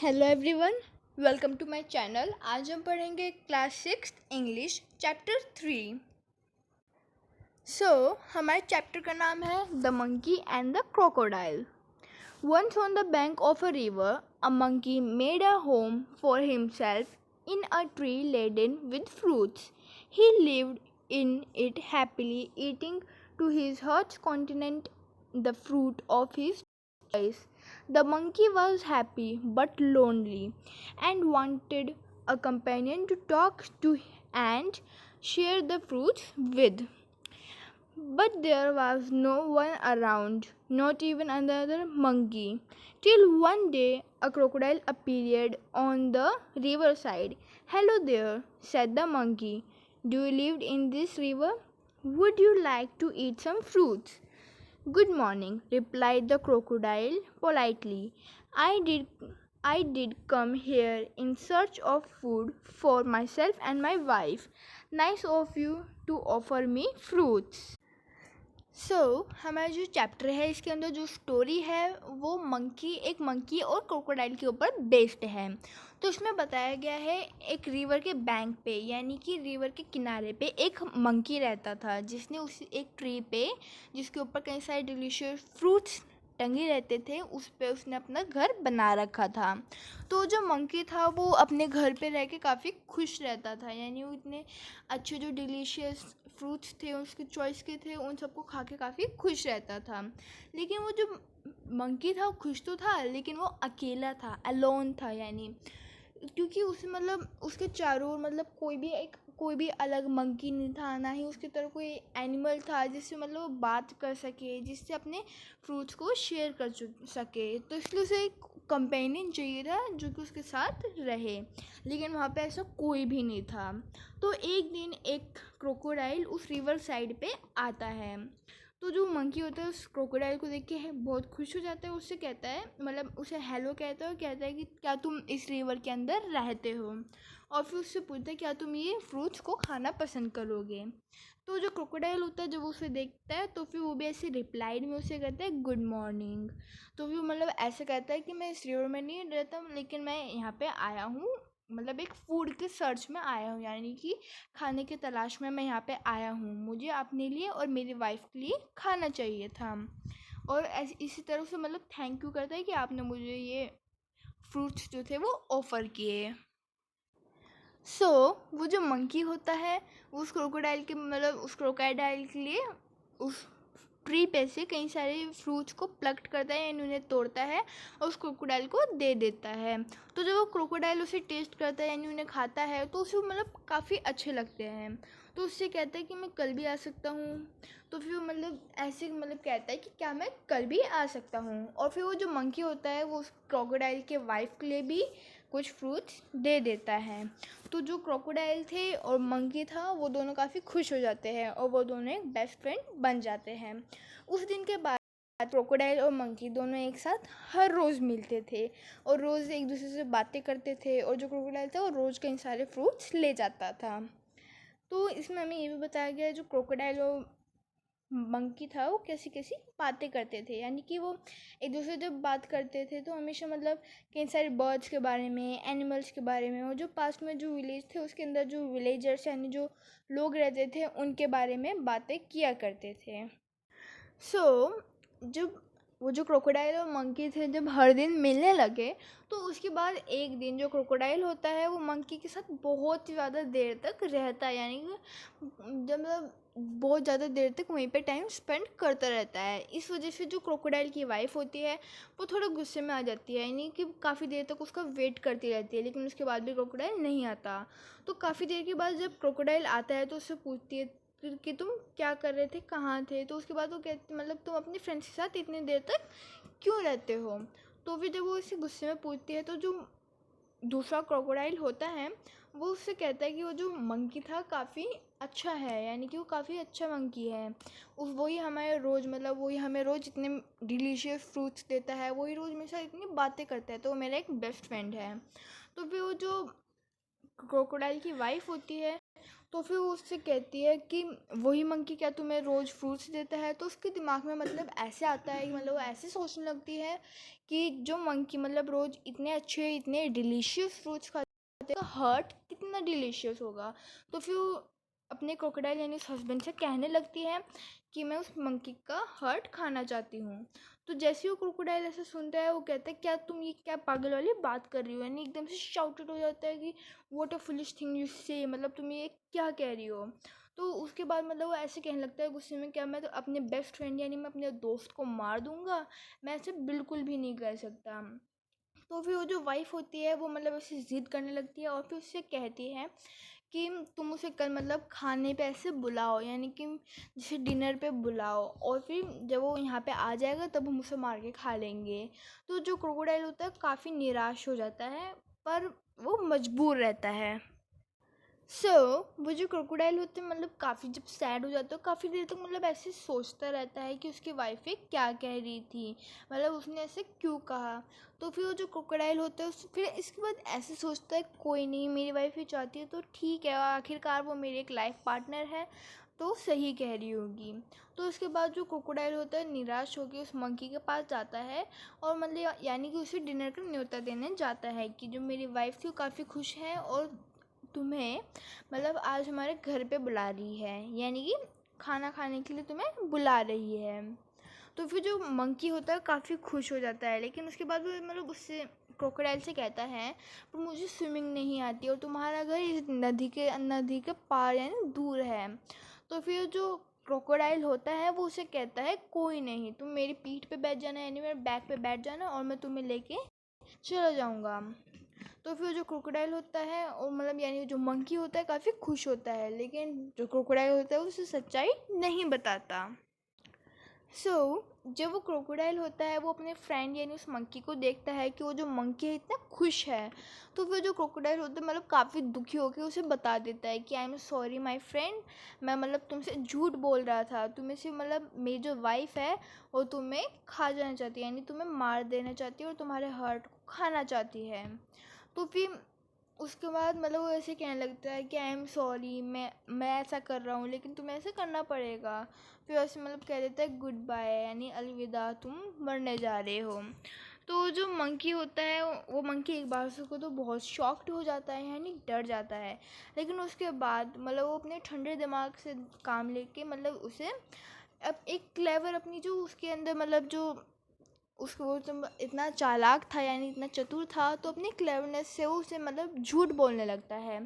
Hello everyone, welcome to my channel. आज हम पढ़ेंगे क्लास 6 इंग्लिश चैप्टर 3। हमारे चैप्टर का नाम है the monkey and the crocodile. Once on the bank of a river, a monkey made a home for himself in a tree laden with fruits. He lived in it happily, eating to his heart's content the fruit of his choice. The monkey was happy but lonely and wanted a companion to talk to and share the fruits with. But there was no one around, not even another monkey, till one day a crocodile appeared on the riverside. "Hello there," said the monkey. "Do you live in this river? Would you like to eat some fruits?" "Good morning," replied the crocodile politely. I did come here in search of food for myself and my wife. Nice of you to offer me fruits." हमारा जो chapter है इसके अंदर जो story है वो एक monkey और क्रोकोडाइल के ऊपर बेस्ड है। तो उसमें बताया गया है एक रिवर के बैंक पे, यानी कि रिवर के किनारे पे एक मंकी रहता था जिसने उस एक ट्री पे जिसके ऊपर कई सारे डिलीशियस फ्रूट्स टंगे रहते थे उस पे उसने अपना घर बना रखा था। तो जो मंकी था वो अपने घर पे रह के काफ़ी खुश रहता था, यानी वो इतने अच्छे जो डिलीशियस फ्रूट्स थे उसके चॉइस के थे उन सबको खा के काफ़ी खुश रहता था। लेकिन वो जो मंकी था वो खुश तो था लेकिन वो अकेला था, अलोन था, यानी क्योंकि उसे उसके चारों ओर कोई भी अलग मंकी नहीं था, ना ही उसकी तरफ कोई एनिमल था जिससे वो बात कर सके, जिससे अपने फ्रूट्स को शेयर कर सके। तो इसलिए उसे एक कंपेनियन चाहिए था जो कि उसके साथ रहे, लेकिन वहाँ पे ऐसा कोई भी नहीं था। तो एक दिन एक क्रोकोडाइल उस रिवर साइड पे आता है। तो जो मंकी होता है उस क्रोकोडाइल को देख के बहुत खुश हो जाता है। उससे कहता है उसे हेलो कहता है और कहता है कि क्या तुम इस रिवर के अंदर रहते हो, और फिर उससे पूछता है क्या तुम ये फ्रूट्स को खाना पसंद करोगे। तो जो क्रोकोडाइल होता है जब उसे देखता है तो फिर वो भी ऐसे रिप्लाइड में उसे कहता है गुड मॉर्निंग। तो फिर ऐसे कहता है कि मैं इस रिवर में नहीं रहता लेकिन मैं यहाँ पे आया हूँ, एक फूड के सर्च में आया हूँ, यानी कि खाने की तलाश में मैं यहाँ पे आया हूँ। मुझे अपने लिए और मेरी वाइफ के लिए खाना चाहिए था। और इसी तरह से थैंक यू करता है कि आपने मुझे ये फ्रूट्स जो थे वो ऑफ़र किए। वो जो मंकी होता है वो उस क्रोकोडाइल के लिए उस ट्री पे से कई सारे फ्रूट्स को प्लक्ट करता है, यानी उन्हें तोड़ता है और उस क्रोकोडाइल को दे देता है। तो जब वो क्रोकोडाइल उसे टेस्ट करता है यानी उन्हें खाता है तो उसे काफ़ी अच्छे लगते हैं। तो उससे कहता है कि मैं कल भी आ सकता हूँ। तो फिर ऐसे कहता है कि क्या मैं कल भी आ सकता हूँ। और फिर वो जो मंकी होता है वो उस क्रोकोडाइल के वाइफ के लिए भी कुछ फ्रूट्स दे देता है। तो जो क्रोकोडाइल थे और मंकी था वो दोनों काफ़ी खुश हो जाते हैं और वो दोनों एक बेस्ट फ्रेंड बन जाते हैं। उस दिन के बाद क्रोकोडाइल और मंकी दोनों एक साथ हर रोज़ मिलते थे और रोज़ एक दूसरे से बातें करते थे, और जो क्रोकोडाइल था वो रोज़ कई सारे फ्रूट्स ले जाता था। तो इसमें हमें ये भी बताया गया है जो क्रोकोडाइल और मंकी था वो कैसी कैसी बातें करते थे, यानी कि वो एक दूसरे से जब बात करते थे तो हमेशा कई सारे बर्ड्स के बारे में, एनिमल्स के बारे में, और जो पास में जो विलेज थे उसके अंदर जो विलेजर्स यानी जो लोग रहते थे उनके बारे में बातें किया करते थे। जब वो जो क्रोकोडाइल और मंकी थे जब हर दिन मिलने लगे तो उसके बाद एक दिन जो क्रोकोडाइल होता है वो मंकी के साथ बहुत ही ज़्यादा देर तक रहता है, यानी कि जब बहुत ज़्यादा देर तक वहीं पे टाइम स्पेंड करता रहता है। इस वजह से जो क्रोकोडाइल की वाइफ होती है वो थोड़ा गुस्से में आ जाती है, यानी कि काफ़ी देर तक उसका वेट करती रहती है लेकिन उसके बाद भी क्रोकोडाइल नहीं आता। तो काफ़ी देर के बाद जब क्रोकोडाइल आता है तो उससे पूछती है कि तुम क्या कर रहे थे, कहाँ थे। तो उसके बाद वो कहती तुम अपनी फ्रेंड्स के साथ इतनी देर तक क्यों रहते हो। तो फिर जब वो इसे गुस्से में पूछती है तो जो दूसरा क्रोकोडाइल होता है वो उससे कहता है कि वो जो मंकी था काफ़ी अच्छा है, यानी कि वो काफ़ी अच्छा मंकी है। वही हमें रोज़ इतने डिलीशियस फ्रूट्स देता है, वही रोज़ मेरे साथ इतनी बातें करता है, तो वो मेरा एक बेस्ट फ्रेंड है। तो फिर वो जो क्रोकोडाइल की वाइफ होती है तो फिर वो उससे कहती है कि वही मंकी क्या तुम्हें रोज़ फ्रूट्स देता है। तो उसके दिमाग में मतलब ऐसे आता है कि मतलब वो ऐसे सोचने लगती है कि जो मंकी मतलब रोज़ इतने अच्छे इतने डिलीशियस फ्रूट्स खाते हैं, हर्ट कितना डिलीशियस होगा। तो फिर वो अपने क्रोकोडाइल यानी उस हस्बैंड से कहने लगती है कि मैं उस मंकी का हर्ट खाना चाहती हूँ। तो जैसे ही वो क्रोकोडाइल ऐसे सुनता है वो कहता है क्या तुम ये क्या पागल वाली बात कर रही हो, यानी एकदम से शाउटेड हो जाता है कि what a foolish thing you से, मतलब तुम ये क्या कह रही हो। तो उसके बाद मतलब वो ऐसे कहने लगता है गुस्से में, क्या मैं तो अपने बेस्ट फ्रेंड यानी मैं अपने दोस्त को मार दूंगा, मैं ऐसे बिल्कुल भी नहीं कर सकता। तो फिर वो जो वाइफ़ होती है वो मतलब ऐसे ज़िद करने लगती है और फिर उससे कहती है कि तुम उसे कल मतलब खाने पे ऐसे बुलाओ, यानी कि जैसे डिनर पे बुलाओ, और फिर जब वो यहाँ पे आ जाएगा तब हम उसे मार के खा लेंगे। तो जो क्रोकोडाइल होता है काफ़ी निराश हो जाता है, पर वो मजबूर रहता है। वो जो क्रोकोडाइल होते हैं मतलब काफ़ी जब सैड हो जाता है काफ़ी देर तक मतलब ऐसे सोचता रहता है कि उसकी वाइफ ये क्या कह रही थी, मतलब उसने ऐसे क्यों कहा। तो फिर वो जो क्रोकोडाइल होता है फिर इसके बाद ऐसे सोचता है कोई नहीं, मेरी वाइफ ये चाहती है तो ठीक है, आखिरकार वो मेरी एक लाइफ पार्टनर है तो सही कह रही होगी। तो उसके बाद जो क्रोकोडाइल होता है निराश होकर उस मंकी के पास जाता है और मतलब यानी कि उसे डिनर का न्योता देने जाता है कि जो मेरी वाइफ थी वो काफ़ी खुश है और तुम्हें मतलब आज हमारे घर पे बुला रही है, यानी कि खाना खाने के लिए तुम्हें बुला रही है। तो फिर जो मंकी होता है काफ़ी खुश हो जाता है, लेकिन उसके बाद वो मतलब उससे क्रोकोडाइल से कहता है पर मुझे स्विमिंग नहीं आती और तुम्हारा घर इस नदी के पार यानी दूर है। तो फिर जो क्रोकोडाइल होता है वो उसे कहता है कोई नहीं, तुम मेरी पीठ पे बैठ जाना यानी मेरे बैक पे बैठ जाना और मैं तुम्हें लेके चला जाऊंगा। तो फिर जो क्रोकोडाइल होता है और मतलब यानी जो मंकी होता है काफ़ी खुश होता है, लेकिन जो क्रोकोडाइल होता है उसे सच्चाई नहीं बताता। जब वो क्रोकोडाइल होता है वो अपने फ्रेंड यानी उस मंकी को देखता है कि वो जो मंकी है इतना खुश है। तो फिर जो क्रोकोडाइल होता है मतलब काफ़ी दुखी होकर उसे बता देता है कि I am sorry my friend, मैं मतलब तुमसे झूठ बोल रहा था, तुम्हें से मतलब मेरी जो वाइफ है वो तुम्हें खा जाना चाहती है, यानी तुम्हें मार देना चाहती है और तुम्हारे हार्ट को खाना चाहती है। तो फिर उसके बाद मतलब वो ऐसे कहने लगता है कि आई एम सॉरी, मैं ऐसा कर रहा हूँ लेकिन तुम्हें ऐसे करना पड़ेगा। फिर ऐसे मतलब कह देता है गुड बाय यानी अलविदा, तुम मरने जा रहे हो। तो जो मंकी होता है वो मंकी एक बार से को तो बहुत शॉक्ड हो जाता है यानी डर जाता है, लेकिन उसके बाद मतलब वो अपने ठंडे दिमाग से काम लेके मतलब उसे अब एक क्लेवर अपनी जो उसके अंदर मतलब जो उसको वो तो इतना चालाक था यानी इतना चतुर था, तो अपनी क्लेवरनेस से वो उसे मतलब झूठ बोलने लगता है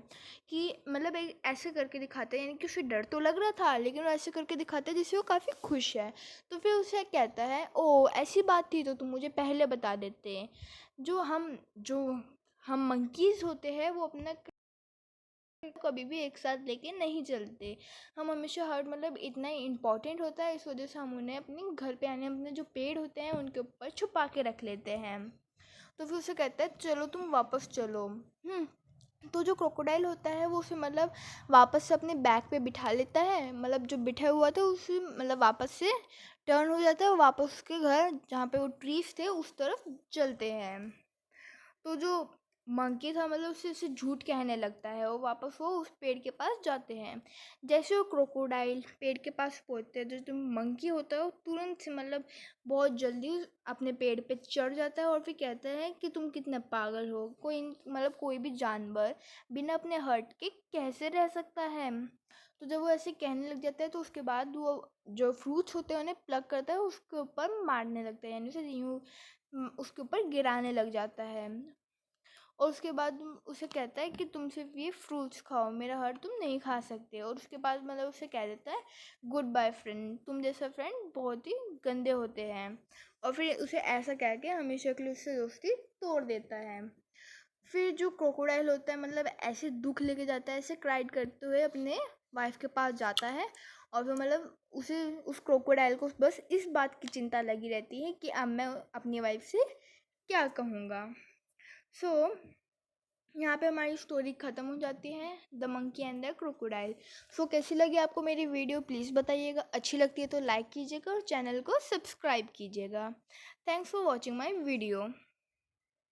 कि मतलब एक ऐसे करके दिखाता है, यानी कि उसे डर तो लग रहा था लेकिन वो ऐसे करके दिखाता है जिससे वो काफ़ी खुश है। तो फिर उसे कहता है ओ ऐसी बात थी तो तुम मुझे पहले बता देते। जो हम मंकीज़ होते हैं वो अपना कभी भी एक साथ लेके नहीं चलते। हम हमेशा हर मतलब इतना ही इम्पोर्टेंट होता है, इस वजह से हम उन्हें अपने घर पे आने अपने जो पेड़ होते हैं उनके ऊपर छुपा के रख लेते हैं। तो फिर उसे कहता है चलो तुम वापस चलो। तो जो क्रोकोडाइल होता है वो उसे मतलब वापस से अपने बैग पे बिठा लेता है, मतलब जो बिठा हुआ था उसे मतलब वापस से टर्न हो जाता है और वापस उसके घर जहाँ पे वो ट्रीज थे उस तरफ चलते हैं। तो जो मंकी था मतलब उसे झूठ कहने लगता है और वापस वो उस पेड़ के पास जाते हैं। जैसे वो क्रोकोडाइल पेड़ के पास पहुंचते हैं जो मंकी होता है वो तुरंत से मतलब बहुत जल्दी अपने पेड़ पे चढ़ जाता है और फिर कहता है कि तुम कितने पागल हो, कोई मतलब कोई भी जानवर बिना अपने हर्ट के कैसे रह सकता है। तो जब वो ऐसे कहने लग जाता है तो उसके बाद वो जो फ्रूट्स होते हैं उन्हें प्लग करता है उसके ऊपर मारने लगता है, यानी उसे यूँ उसके ऊपर गिराने लग जाता है। और उसके बाद उसे कहता है कि तुम सिर्फ ये फ्रूट्स खाओ, मेरा हार्ट तुम नहीं खा सकते। और उसके बाद मतलब उसे कह देता है गुड बाय फ्रेंड, तुम जैसा फ्रेंड बहुत ही गंदे होते हैं। और फिर उसे ऐसा कह के हमेशा के लिए उससे दोस्ती तोड़ देता है। फिर जो क्रोकोडाइल होता है मतलब ऐसे दुख लेके जाता है, ऐसे क्राइड करते हुए अपने वाइफ के पास जाता है। और फिर मतलब उसे उस क्रोकोडाइल को बस इस बात की चिंता लगी रहती है कि अब मैं अपनी वाइफ से क्या कहूँगा। सो यहाँ पे हमारी स्टोरी ख़त्म हो जाती है, the monkey and the crocodile. So कैसी लगी आपको मेरी वीडियो प्लीज़ बताइएगा, अच्छी लगती है तो लाइक कीजिएगा और चैनल को सब्सक्राइब कीजिएगा। Thanks for watching my video.